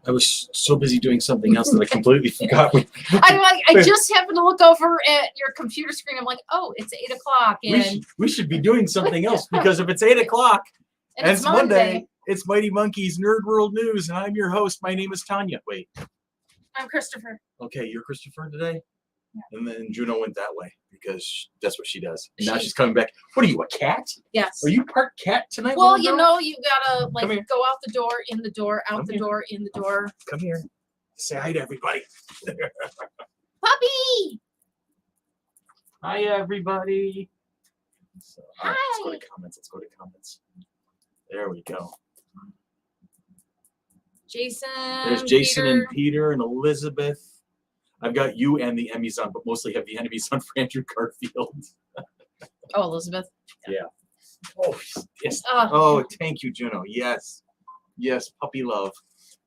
I was so busy doing something else that I completely forgot. I just happened to look over at your computer screen. I'm like, oh, it's 8 o'clock. And We should be doing something else, because if it's 8 o'clock and it's Monday, it's Mighty Monkey's Nerd World News, and I'm your host. My name is Tanya. Wait. I'm Christopher. Okay, you're Christopher today? Yeah. And then Juno went that way because that's what she does. And now she's coming back. What are you, a cat? Yes. Are you part cat tonight? Well, you know, you gotta like go out the door, in the door, out the door, in the door. Come here. Say hi to everybody. Puppy! Hi, everybody. So, hi. Let's go to comments. Let's go to comments. There we go. Jason. There's Jason and Peter and Elizabeth. I've got you and the Emmys on, but mostly have the enemies on for Andrew Garfield. Oh, Elizabeth. Yeah. Oh, yes. Oh, thank you, Juno. Yes. Yes, puppy love.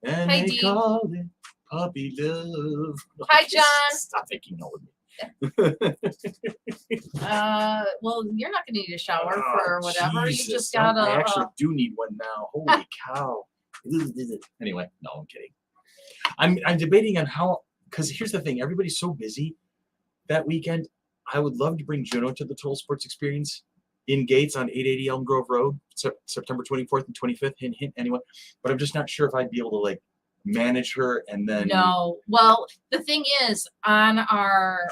And hi, they call it puppy love. Hi, John. Stop making out with me. Well, you're not going to need a shower for whatever. Jesus. You just gotta. I actually do need one now. Holy cow. Anyway, no, I'm kidding. I'm debating on how, because here's the thing, everybody's so busy that weekend. I would love to bring Juno to the Total Sports Experience in Gates on 880 Elm Grove Road, September 24th and 25th. Hint, hint, anyone. But I'm just not sure if I'd be able to like manage her and then. No. Well, the thing is, on our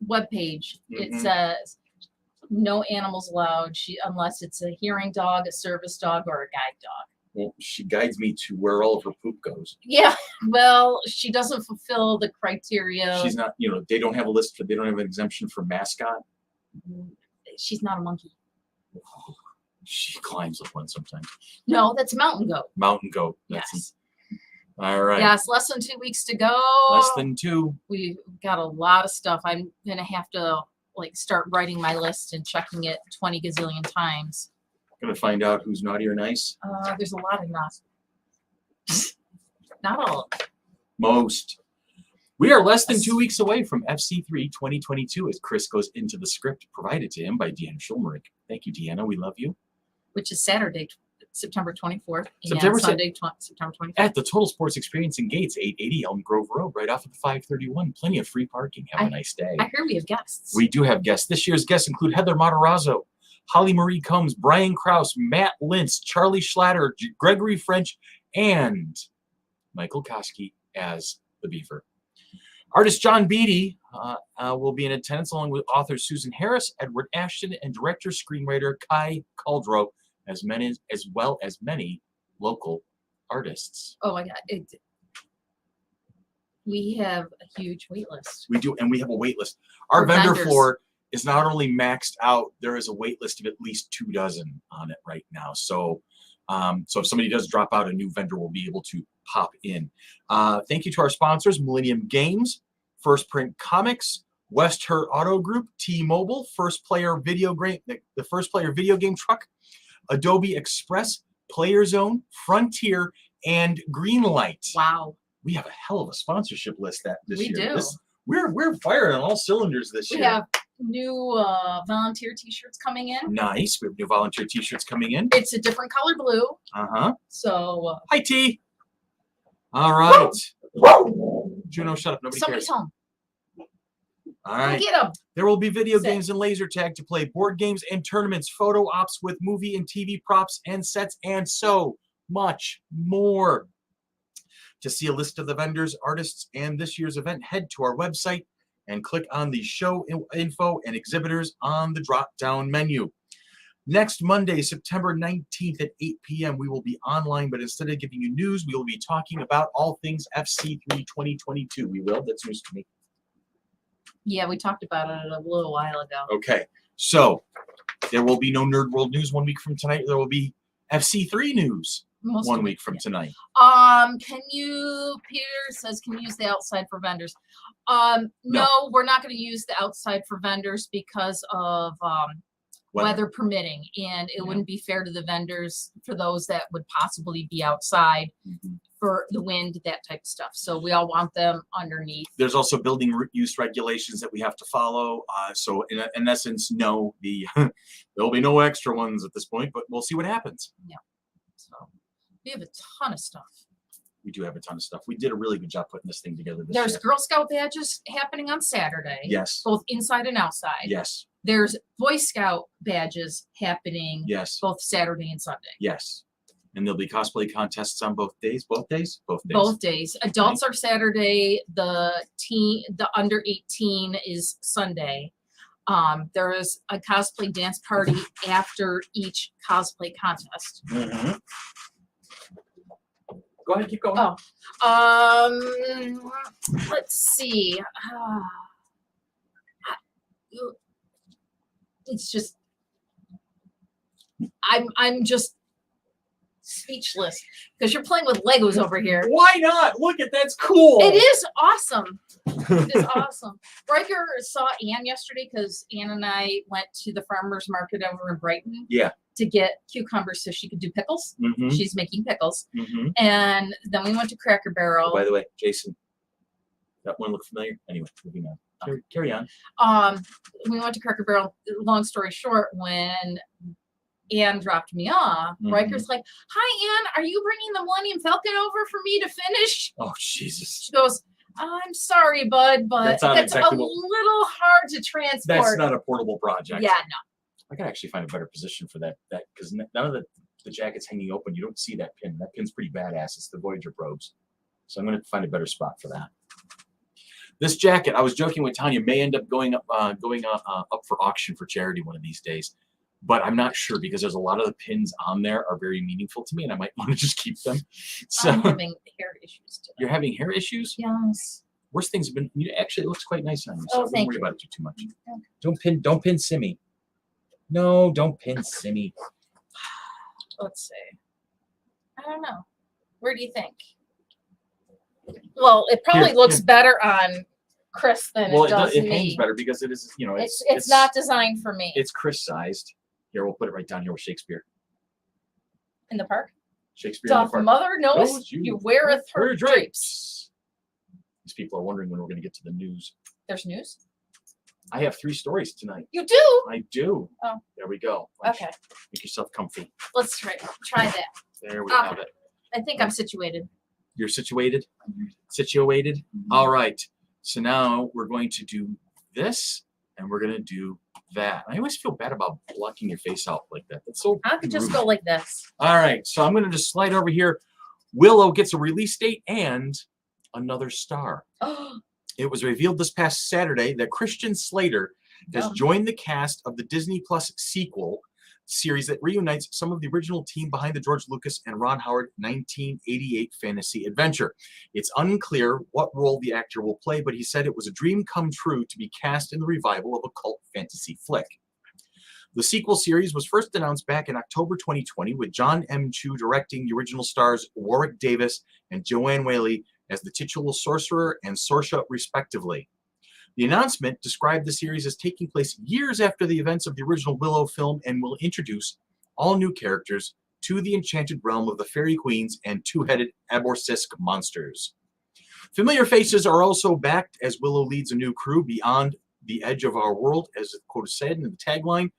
webpage, it says no animals allowed. Unless it's a hearing dog, a service dog, or a guide dog. Well, she guides me to where all of her poop goes. Yeah, well, she doesn't fulfill the criteria. She's not, they don't have a list they don't have an exemption for mascot. She's not a monkey. Oh, she climbs up one sometimes. No, that's mountain goat. Mountain goat. Yes. All right. Yes, less than 2 weeks to go. Less than 2. We've got a lot of stuff. I'm going to have to like start writing my list and checking it 20 gazillion times. Gonna find out who's naughty or nice. There's a lot of not. Not all. Most. We are less than 2 weeks away from FC3 2022 as Chris goes into the script provided to him by Deanna Schulmerich. Thank you, Deanna. We love you. Which is Saturday, September 24th. And Sunday, September 25th. At the Total Sports Experience in Gates, 880 Elm Grove Road, right off of the 531. Plenty of free parking. Have a nice day. I hear we have guests. We do have guests. This year's guests include Heather Matarazzo, Holly Marie Combs, Brian Krause, Matt Lintz, Charlie Schlatter, Gregory French, and Michael Koski as the Beaver. Artist John Beatty will be in attendance along with authors Susan Harris, Edward Ashton, and director-screenwriter Kai Caldro, as well as many local artists. Oh my God. We have a huge wait list. We do, and we have a wait list. Our vendor floor is not only maxed out, there is a wait list of at least 24 on it right now. So if somebody does drop out, a new vendor will be able to pop in. Thank you to our sponsors, Millennium Games, First Print Comics, West Her Auto Group, T-Mobile, First Player Video Game, the First Player Video Game Truck, Adobe Express, Player Zone, Frontier, and Greenlight. Wow. We have a hell of a sponsorship list this year. We do. We're firing on all cylinders this year. We have new volunteer t-shirts coming in. Nice. We have new volunteer t-shirts coming in. It's a different color blue. Uh-huh. So hi, T. All right. Woo! Juno, shut up. Nobody Somebody's cares. home. All right. Get them. There will be video games and laser tag to play, board games and tournaments, photo ops with movie and TV props and sets, and so much more. To see a list of the vendors, artists, and this year's event, head to our website and click on the show info and exhibitors on the drop-down menu. Next Monday, September 19th at 8 p.m., we will be online, but instead of giving you news, we will be talking about all things FC3 2022. We will. That's news to me. Yeah, we talked about it a little while ago. Okay, so there will be no Nerd World news 1 week from tonight. There will be FC3 news 1 week from tonight. Peter says, can you use the outside for vendors? No, we're not going to use the outside for vendors because of weather permitting, and it wouldn't be fair to the vendors for those that would possibly be outside for the wind, that type of stuff. So we all want them underneath. There's also building use regulations that we have to follow. So in essence, no, there'll be no extra ones at this point, but we'll see what happens. Yeah. So We have a ton of stuff. We do have a ton of stuff. We did a really good job putting this thing together this There's year. Girl Scout badges happening on Saturday. Yes. Both inside and outside. Yes. There's Boy Scout badges happening. Yes. Both Saturday and Sunday. Yes. And there'll be cosplay contests on both days. Both days. Both days. Both days. Adults are Saturday. The under 18 is Sunday. There is a cosplay dance party after each cosplay contest. Mm-hmm. Go ahead, keep going. Oh, let's see. It's just, I'm just speechless because you're playing with Legos over here. Why not? Look at that's cool. It is awesome. It is awesome. Riker saw Anne yesterday because Anne and I went to the farmer's market over in Brighton. Yeah. To get cucumbers so she could do pickles. Mm-hmm. She's making pickles. Mm-hmm. And then we went to Cracker Barrel. Oh, by the way, Jason, that one look familiar? Anyway, moving on. Carry on. We went to Cracker Barrel. Long story short, when Anne dropped me off, Riker's like, "Hi, Anne, are you bringing the Millennium Falcon over for me to finish?" Oh, Jesus. She goes, "I'm sorry, bud, but that's a little hard to transport." That's not a portable project. Yeah, no. I can actually find a better position for that because none of the jacket's hanging open. You don't see that pin. That pin's pretty badass. It's the Voyager probes. So I'm going to find a better spot for that. This jacket, I was joking with Tanya, may end up going up for auction for charity one of these days. But I'm not sure because there's a lot of the pins on there are very meaningful to me, and I might want to just keep them. So I'm having hair issues today. You're having hair issues? Yes. Worst things have been. Actually, it looks quite nice on you. So Thank don't worry you. about it too much. Okay. Don't pin Simmy. No, don't pin Simmy. Let's see. I don't know. Where do you think? Well, it probably looks better on Chris than it does it me. hangs better because it is, It's not designed for me. It's Chris sized. Here, we'll put it right down here with Shakespeare. In the park? Shakespeare in the Doth park. mother knowest you weareth her drapes. These people are wondering when we're going to get to the news. There's news? I have 3 stories tonight. You do? I do. Oh. There we go. Okay. Make yourself comfy. Let's try that. There we have it. I think I'm situated. You're situated? Situated? All right. So now we're going to do this, and we're going to do that. I always feel bad about blocking your face out like that. That's so I could just go like this. All right. So I'm going to just slide over here. Willow gets a release date and another star. It was revealed this past Saturday that Christian Slater has joined the cast of the Disney Plus sequel series that reunites some of the original team behind the George Lucas and Ron Howard 1988 fantasy adventure. It's unclear what role the actor will play, but he said it was a dream come true to be cast in the revival of a cult fantasy flick. The sequel series was first announced back in October 2020 with John M. Chu directing the original stars Warwick Davis and Joanne Whaley as the titular sorcerer and Sorsha respectively. The announcement described the series as taking place years after the events of the original Willow film and will introduce all new characters to the enchanted realm of the fairy queens and two-headed Aborsisk monsters. Familiar faces are also backed as Willow leads a new crew beyond the edge of our world, as the quote said in the tagline,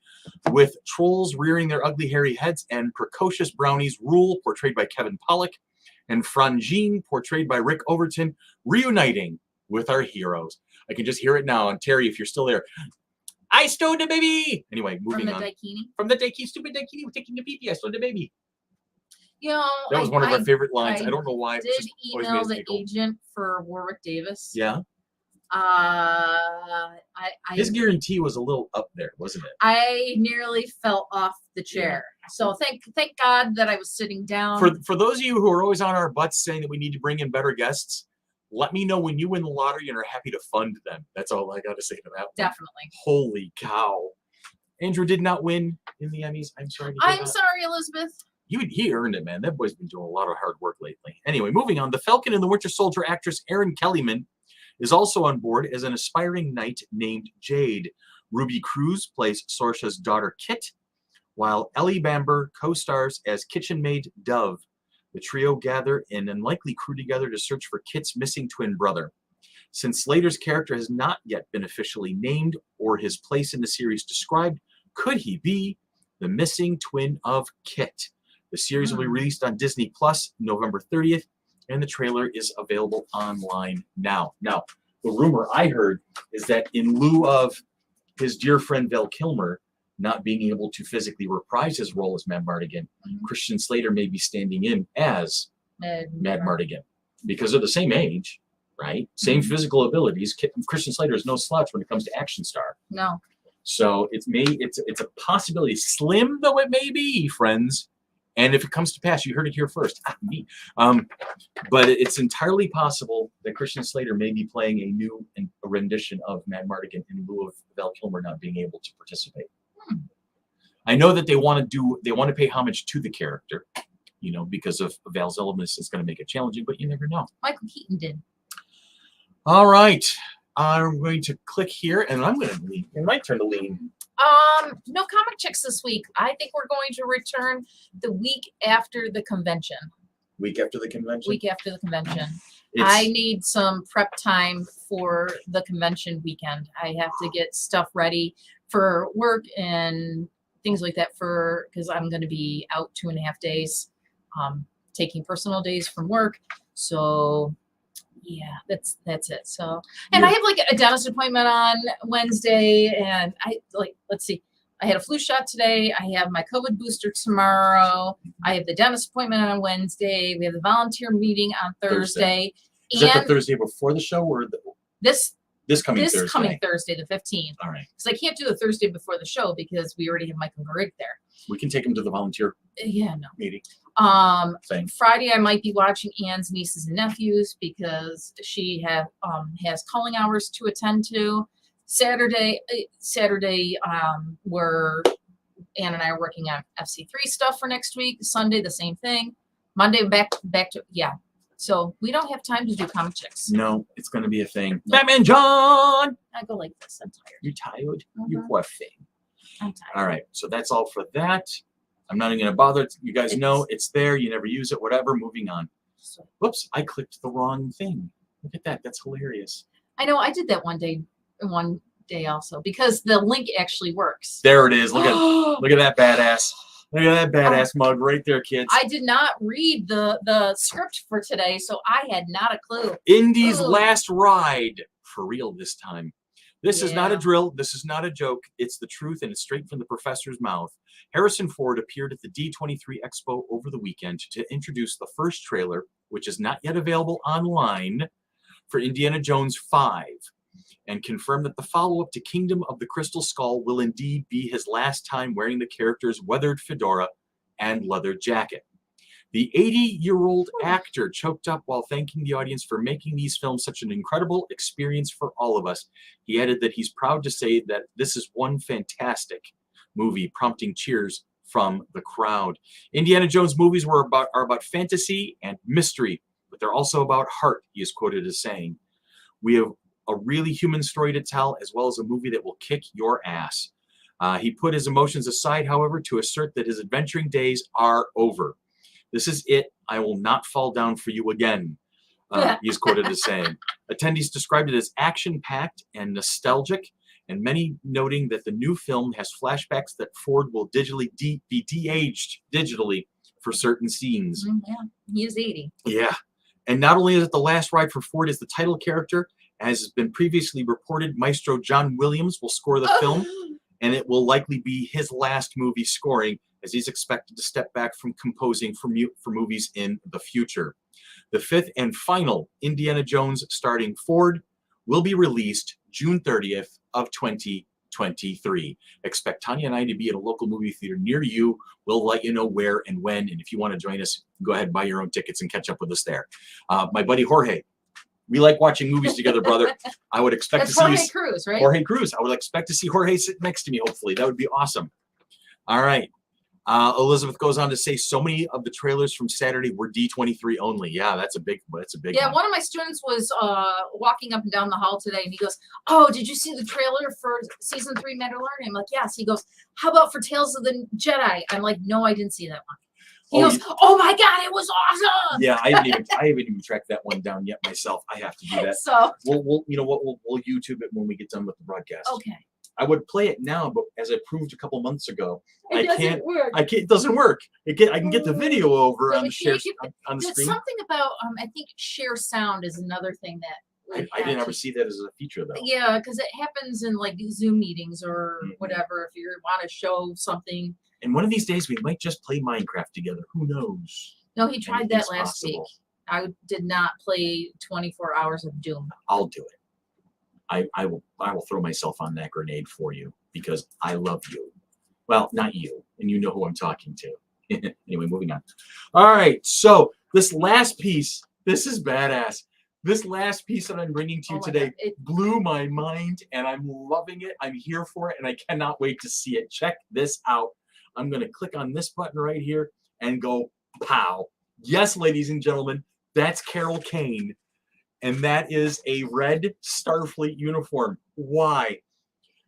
with trolls rearing their ugly hairy heads and precocious brownies Rule, portrayed by Kevin Pollak, and Frangine, portrayed by Rick Overton, reuniting with our heroes. I can just hear it now. And Terry, if you're still there, I stole the baby. Anyway, moving on. From the Daikini, stupid Daikini, we're taking the baby. I stole the baby. You know, that was one of our favorite lines. I don't know why. Did email the agent for Warwick Davis. Yeah. His guarantee was a little up there, wasn't it? I nearly fell off the chair. Yeah. So thank God that I was sitting down. For those of you who are always on our butts saying that we need to bring in better guests, let me know when you win the lottery and are happy to fund them. That's all I got to say to that. Definitely. Holy cow. Andrew did not win in the Emmys. I'm sorry. I'm sorry, Elizabeth. He earned it, man. That boy's been doing a lot of hard work lately. Anyway, moving on. The Falcon and the Winter Soldier actress Erin Kellyman is also on board as an aspiring knight named Jade. Ruby Cruz plays Sorsha's daughter Kit, while Ellie Bamber co-stars as kitchen maid Dove. The trio gather an unlikely crew together to search for Kit's missing twin brother. Since Slater's character has not yet been officially named or his place in the series described, could he be the missing twin of Kit? The series will be released on Disney Plus November 30th, and the trailer is available online now. Now, the rumor I heard is that in lieu of his dear friend Val Kilmer not being able to physically reprise his role as Madmartigan, Christian Slater may be standing in as Madmartigan because they're the same age, right? Same physical abilities. Christian Slater is no slouch when it comes to action star. No. So it's a possibility, slim though it may be, friends. And if it comes to pass, you heard it here first. Me. But it's entirely possible that Christian Slater may be playing a rendition of Madmartigan in lieu of Val Kilmer not being able to participate. I know that they want to pay homage to the character, because of Val's illness is going to make it challenging, but you never know. Michael Keaton did. All right. I'm going to click here, and I'm going to lean. It might turn to lean. No comic chicks this week. I think we're going to return the week after the convention. Week after the convention? Week after the convention. I need some prep time for the convention weekend. I have to get stuff ready for work and things like that because I'm going to be out 2.5 days, taking personal days from work. So yeah, that's it. So, and I have like a dentist appointment on Wednesday, and let's see, I had a flu shot today. I have my COVID booster tomorrow. I have the dentist appointment on Wednesday. We have the volunteer meeting on Thursday. Is that the Thursday before the show or this coming Thursday? This coming Thursday, the 15th. All right. Because I can't do the Thursday before the show because we already have Michael Garrig there. We can take him to the volunteer meeting. Friday I might be watching Anne's Nieces and Nephews because she has calling hours to attend to. Saturday, where Anne and I are working on FC3 stuff for next week. Sunday, the same thing. Monday, back to So we don't have time to do comic chicks. No, it's going to be a thing. No. Batman John! I go like this. I'm tired. You tired? You poor thing. I'm tired. All right, so that's all for that. I'm not even going to bother. You guys know it's there. You never use it, whatever. Moving on. Whoops, I clicked the wrong thing. Look at that. That's hilarious. I know. I did that one day also because the link actually works. There it is. Look at that badass. Look at that badass mug right there, kids. I did not read the script for today, so I had not a clue. Indy's last ride. For real this time. This is not a drill. This is not a joke. It's the truth, and it's straight from the professor's mouth. Harrison Ford appeared at the D23 Expo over the weekend to introduce the first trailer, which is not yet available online, for Indiana Jones 5, and confirmed that the follow-up to Kingdom of the Crystal Skull will indeed be his last time wearing the character's weathered fedora and leather jacket. The 80-year-old actor choked up while thanking the audience for making these films such an incredible experience for all of us. He added that he's proud to say that this is one fantastic movie, prompting cheers from the crowd. Indiana Jones movies are about fantasy and mystery, but they're also about heart, he is quoted as saying. We have a really human story to tell, as well as a movie that will kick your ass. He put his emotions aside, however, to assert that his adventuring days are over. This is it. I will not fall down for you again, he is quoted as saying. Attendees described it as action-packed and nostalgic, and many noting that the new film has flashbacks that Ford will be de-aged digitally for certain scenes. Yeah, he is 80. Yeah. And not only is it the last ride for Ford as the title character, as has been previously reported, Maestro John Williams will score the film, and it will likely be his last movie scoring, as he's expected to step back from composing for movies in the future. The fifth and final Indiana Jones starring Ford will be released June 30th of 2023. Expect Tanya and I to be at a local movie theater near you. We'll let you know where and when, and if you want to join us, go ahead and buy your own tickets and catch up with us there. My buddy Jorge, we like watching movies together, brother. I would expect to see Jorge Cruz, right? Jorge Cruz. I would expect to see Jorge sit next to me, hopefully. That would be awesome. All right. Elizabeth goes on to say so many of the trailers from Saturday were D23 only. Yeah, that's a big one. One of my students was walking up and down the hall today, and he goes, "Oh, did you see the trailer for season 3 Mandalorian?" I'm like, "Yes." He goes, "How about for Tales of the Jedi?" I'm like, "No, I didn't see that one." He goes, "Oh my God, it was awesome!" Yeah, I haven't even tracked that one down yet myself. I have to do that. So we'll YouTube it when we get done with the broadcast. Okay. I would play it now, but as I proved a couple months ago, It doesn't work. It doesn't work. I can get the video over on the share on the There's screen. something about I think share sound is another thing that I didn't ever see that as a feature though. Yeah, because it happens in like Zoom meetings or whatever. If you want to show something. And one of these days we might just play Minecraft together. Who knows? No, he tried that last possible. week. I did not play 24 hours of Doom. I'll do it. I will throw myself on that grenade for you because I love you. Well, not you, and you know who I'm talking to. Anyway, moving on. All right, so this last piece, this is badass. This last piece that I'm bringing to you today blew my mind, and I'm loving it. I'm here for it, and I cannot wait to see it. Check this out. I'm going to click on this button right here and go pow. Yes, ladies and gentlemen, that's Carol Kane, and that is a red Starfleet uniform. Why?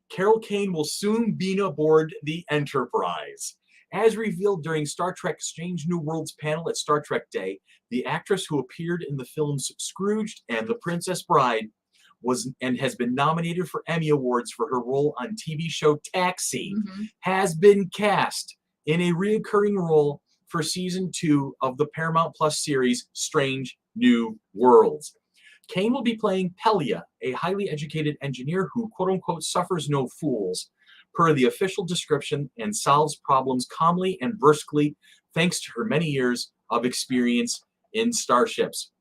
Carol Kane will soon be aboard the Enterprise. As revealed during Star Trek Strange New Worlds panel at Star Trek Day, the actress who appeared in the films Scrooged and The Princess Bride has been nominated for Emmy Awards for her role on TV show Taxi, has been cast in a reoccurring role for season 2 of the Paramount Plus series Strange New Worlds. Kane will be playing Pelia, a highly educated engineer who, quote-unquote, suffers no fools, per the official description, and solves problems calmly and briskly thanks to her many years of experience in starships.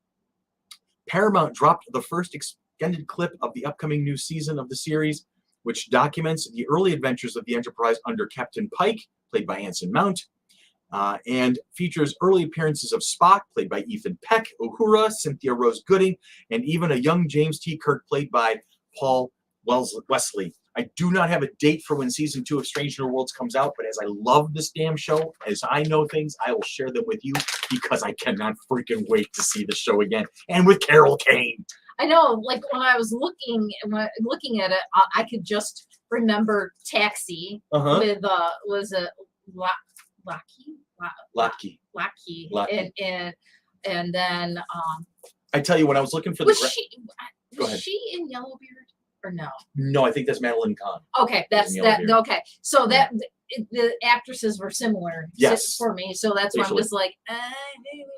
Paramount dropped the first extended clip of the upcoming new season of the series, which documents the early adventures of the Enterprise under Captain Pike, played by Anson Mount, and features early appearances of Spock, played by Ethan Peck, Uhura, Cynthia Rose Gooding, and even a young James T. Kirk, played by Paul Wesley. I do not have a date for when season 2 of Strange New Worlds comes out, but as I love this damn show, as I know things, I will share them with you because I cannot freaking wait to see the show again. And with Carol Kane. I know, like when I was looking at it, I could just remember Taxi with was it Lockheed, and then I tell you, when I was looking for was the she in Yellowbeard or no? No, I think that's Madeline Kahn. Okay, that's that. Okay, so that the actresses were similar. Yes, for me, so that's why I'm just like, I'm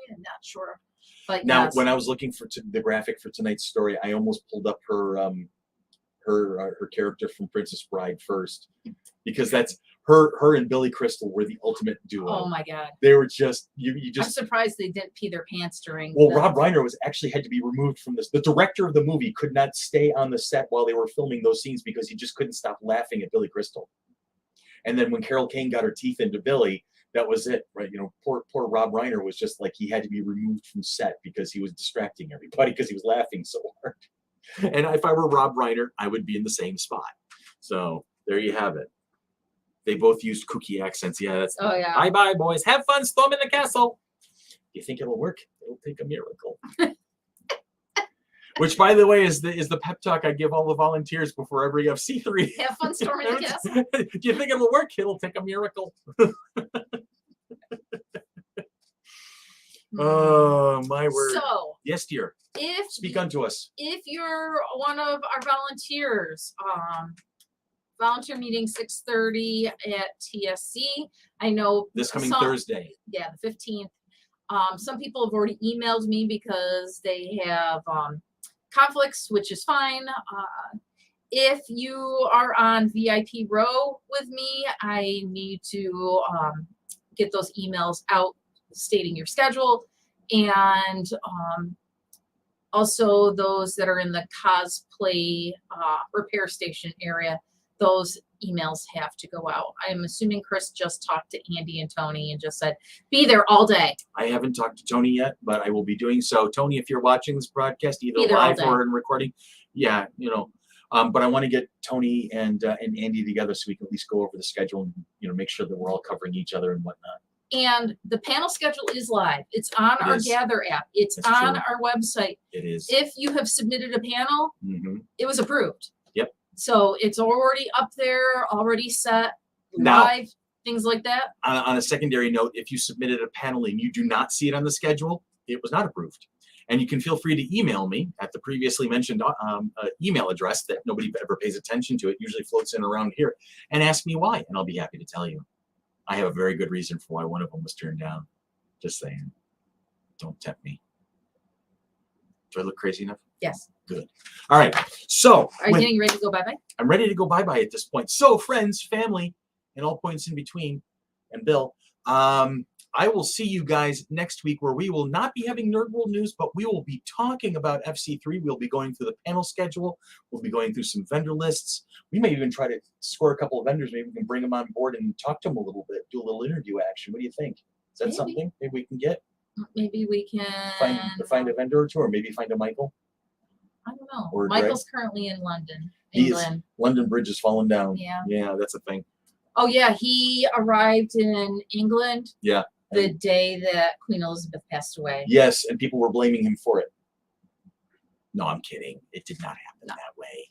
not sure. But now, when I was looking for the graphic for tonight's story, I almost pulled up her character from Princess Bride first, because that's her and Billy Crystal were the ultimate duo. Oh my god, they were just you just. I'm surprised they didn't pee their pants during. Well, Rob Reiner had to be removed from this. The director of the movie could not stay on the set while they were filming those scenes because he just couldn't stop laughing at Billy Crystal. And then when Carol Kane got her teeth into Billy, that was it, right? You know, poor Rob Reiner was just like, he had to be removed from set because he was distracting everybody because he was laughing so hard. And if I were Rob Reiner, I would be in the same spot. So there you have it. They both used kooky accents. Yeah, that's. Oh yeah. Bye, boys. Have fun storming the castle. You think it'll work? It'll take a miracle. Which, by the way, is the pep talk I give all the volunteers before every FC3. Have fun storming the castle. Do you think it'll work? It'll take a miracle. Oh, my word. So, yes, dear. Speak unto us. If you're one of our volunteers, volunteer meeting 6:30 at TSC. I know this coming Thursday. Yeah, the 15th. Some people have already emailed me because they have conflicts, which is fine. If you are on VIP row with me, I need to get those emails out stating your schedule, and also those that are in the cosplay repair station area, those emails have to go out. I'm assuming Chris just talked to Andy and Tony and just said, be there all day. I haven't talked to Tony yet, but I will be doing so. Tony, if you're watching this broadcast, either live or in recording, yeah, you know, but I want to get Tony and Andy together so we can at least go over the schedule and, you know, make sure that we're all covering each other and whatnot. And the panel schedule is live. It's on our Gather app. It's on our website. It is. If you have submitted a panel, it was approved. Yep. So it's already up there, already set, live, things like that. On a secondary note, if you submitted a panel and you do not see it on the schedule, it was not approved. And you can feel free to email me at the previously mentioned email address that nobody ever pays attention to. It usually floats in around here, and ask me why, and I'll be happy to tell you. I have a very good reason for why one of them was turned down. Just saying. Don't tempt me. Do I look crazy enough? Yes. Good. All right. So are you getting ready to go bye-bye? I'm ready to go bye-bye at this point. So friends, family, and all points in between, and Bill, I will see you guys next week, where we will not be having Nerd World news, but we will be talking about FC3. We'll be going through the panel schedule. We'll be going through some vendor lists. We may even try to score a couple of vendors. Maybe we can bring them on board and talk to them a little bit, do a little interview action. What do you think? Is that something maybe we can get? Maybe we can find a vendor or two, or maybe find a Michael. I don't know. Or Michael's currently in London, England. London Bridge has fallen down. Yeah. Yeah, that's a thing. Oh yeah, he arrived in England. Yeah. The day that Queen Elizabeth passed away. Yes, and people were blaming him for it. No, I'm kidding. It did not happen that way.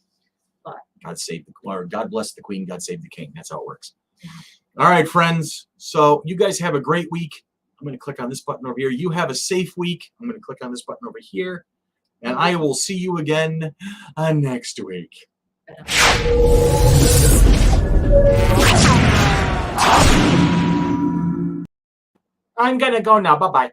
But God save the, or God bless the Queen, God save the King. That's how it works. Yeah. All right, friends. So you guys have a great week. I'm going to click on this button over here. You have a safe week. I'm going to click on this button over here. And I will see you again next week. I'm going to go now. Bye-bye.